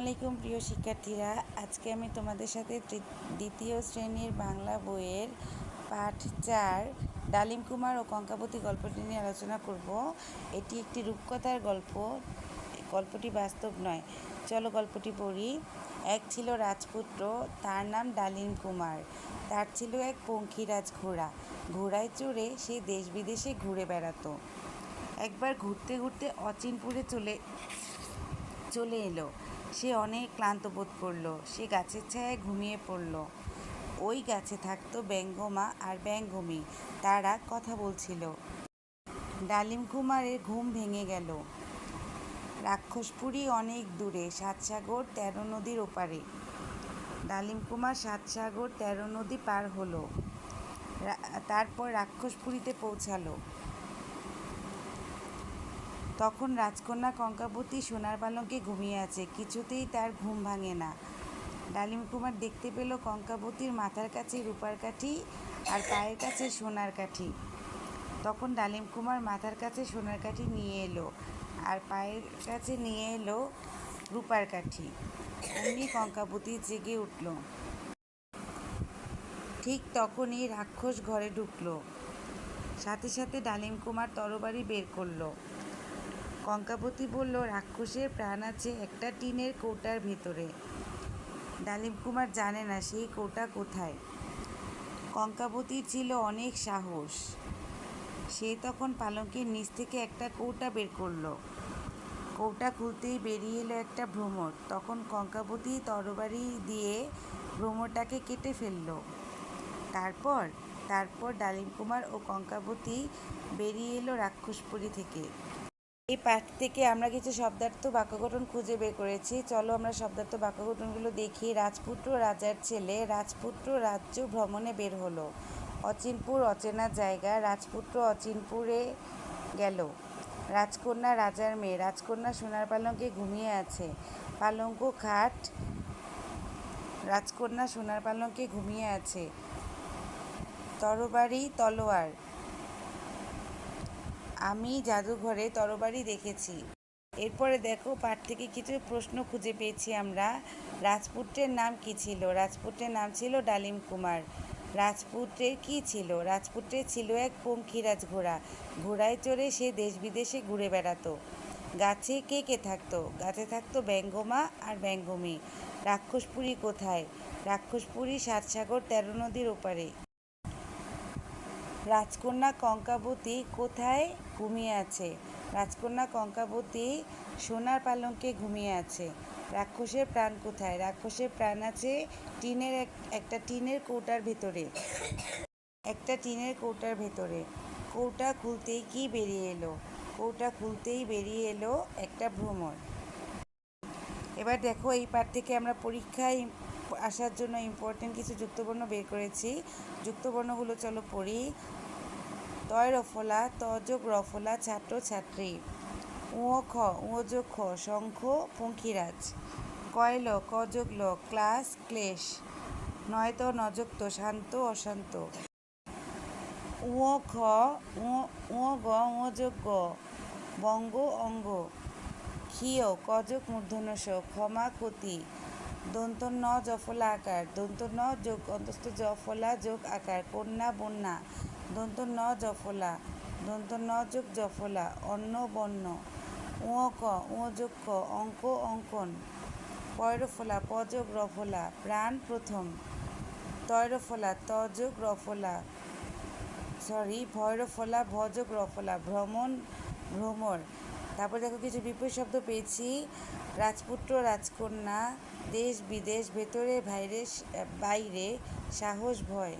আলাইকুম প্রিয় শিক্ষার্থীরা, আজকে আমি তোমাদের সাথে দ্বিতীয় শ্রেণীর বাংলা বইয়ের পাঠ 4 ডালিম কুমার ও কঙ্কাবতী গল্পটি নিয়ে আলোচনা করব। এটি একটি রূপকথার গল্প। গল্পটি বাস্তব নয়। চলো গল্পটি পড়ি। এক ছিল রাজপুত্র, তার নাম ডালিম কুমার। তার ছিল এক পঙ্খিরাজ ঘোড়া। ঘোড়ায় চড়ে সে দেশ বিদেশে ঘুরে বেড়াতো। একবার ঘুরতে ঘুরতে অচিনপুরে চলে এলো। সে অনেক ক্লান্ত বোধ করলো। সে গাছের ছায়ায় ঘুমিয়ে পড়ল। ওই গাছে থাকতো ব্যঙ্গমা আর ব্যঙ্গমী। তারা কথা বলছিল। ডালিম কুমারের ঘুম ভেঙে গেল। রাক্ষসপুরী অনেক দূরে, 7 সাগর 13 নদীর ওপারে। ডালিম কুমার 7 সাগর 13 নদী পার হলো। তারপর রাক্ষসপুরীতে পৌঁছালো। তখন রাজকন্যা কঙ্কাবতী সোনার পালঙ্কে ঘুমিয়ে আছে। কিছুতেই তার ঘুম ভাঙে না। ডালিম কুমার দেখতে পেল কঙ্কাবতীর মাথার কাছে রূপার কাঠি আর পায়ের কাছে সোনার কাঠি। তখন ডালিম কুমার মাথার কাছে সোনার কাঠি নিয়ে এলো আর পায়ের কাছে নিয়ে এলো রূপার কাঠি। অমনি কঙ্কাবতী জেগে উঠল। ঠিক তখনই রাক্ষস ঘরে ঢুকলো। সাথে সাথে ডালিম কুমার তরবারি বের করলো। কঙ্কাবতী বলল, রাক্ষসের প্রাণ আছে একটা টিনের কৌটার ভেতরে। ডালিম কুমার জানে না সেই কৌটা কোথায়। কঙ্কাবতীর ছিল অনেক সাহস। সে তখন পালঙ্কের নিচ থেকে একটা কৌটা বের করলো। কৌটা খুলতেই বেরিয়ে এলো একটা ভ্রমর। তখন কঙ্কাবতী তরবারি দিয়ে ভ্রমরটাকে কেটে ফেললো। তারপর ডালিম কুমার ও কঙ্কাবতী বেরিয়ে এলো রাক্ষসপুরী থেকে। এই পাঠ থেকে আমরা কিছু শব্দার্থ বাক্য গঠন খুঁজে বের করেছি। চলো আমরা শব্দার্থ বাক্য গঠনগুলো দেখি। রাজপুত্র রাজার ছেলে। রাজপুত্র রাজ্য ভ্রমণে বের হলো। অচিনপুর অচেনা জায়গা। রাজপুত্র অচিনপুরে গেল। রাজকন্যা রাজার মেয়ে। রাজকন্যা সোনার পালঙ্কে ঘুমিয়ে আছে। পালঙ্ক খাট। রাজকন্যা সোনার পালঙ্কে ঘুমিয়ে আছে। তরবারি তলোয়ার। আমি জাদুঘরে তরবারি দেখেছি। এরপরে দেখো, পাঠ থেকে কিছু প্রশ্ন খুঁজে পেয়েছি আমরা। রাজপুত্রের নাম কি ছিল? রাজপুত্রের নাম ছিল ডালিম কুমার। রাজপুত্রের কি ছিল? রাজপুত্রের ছিল এক পঙ্খিরাজ ঘোড়া। ঘোড়ায় চড়ে সে দেশ বিদেশে ঘুরে বেড়াতো। গাছে কে কে থাকতো? গাছে থাকতো ব্যঙ্গমা আর ব্যঙ্গমী। রাক্ষসপুরী কোথায়? রাক্ষসপুরী 7 সাগর 13 নদীর ওপারে। রাজকন্যা কঙ্কাবতী কোথায় ঘুমিয়ে আছে? রাজকন্যা কঙ্কাবতী সোনার পালঙ্কে ঘুমিয়ে আছে। রাক্ষসের প্রাণ কোথায়? রাক্ষসের প্রাণ আছে একটা টিনের কৌটার ভেতরে। একটা টিনের কৌটার ভেতরে। কৌটা খুলতেই কি বেরিয়ে এলো? কৌটা খুলতেই বেরিয়ে এলো একটা ভ্রমর। এবার দেখো, এই পাঠ থেকে আমরা পরীক্ষায় আসার জন্য ইম্পর্টেন্ট কিছু যুক্তবর্ণ বের করেছি। যুক্তবর্ণগুলো চলো পড়ি। তয় রফলা, ত যোগ রফলা ছাত্র ছাত্রী। উঁ খ, উঁ যোগ খ শঙ্খ পঙ্খিরাজ। কয় ল, ক যোগ ল ক্লাস ক্লেশ। নয় ত নযোগ ত শান্ত অশান্ত। উঁ খ, উঁ গ, উঁ যোগ গ বঙ্গ অঙ্গ। ক্ষীয়, ক যোগ মূর্ধন্য ষ ক্ষমা ক্ষতি। দন্ত ন জফলা আকার। দন্ত ন যোগ অন্তস্থ জফলা যোগ আকার। কন্যা বন্যা। দন্ত ন জফলা। দন্ত ন যোগ জফলা অন্ন বন্য। উঁ ক, উঁ যোগ ক অঙ্ক অঙ্কন। পয়রফলা, প যোগ রফলা প্রাণ প্রথম। তয়রফলা, ত যোগ রফলা ভয়রফলা, ভ যোগ রফলা ভ্রমণ ভ্রমর। তারপর দেখো, কিছু বিপরীত শব্দ পেয়েছি। রাজপুত্র রাজকন্যা, দেশ বিদেশ, ভেতরে বাইরে, সাহস ভয়।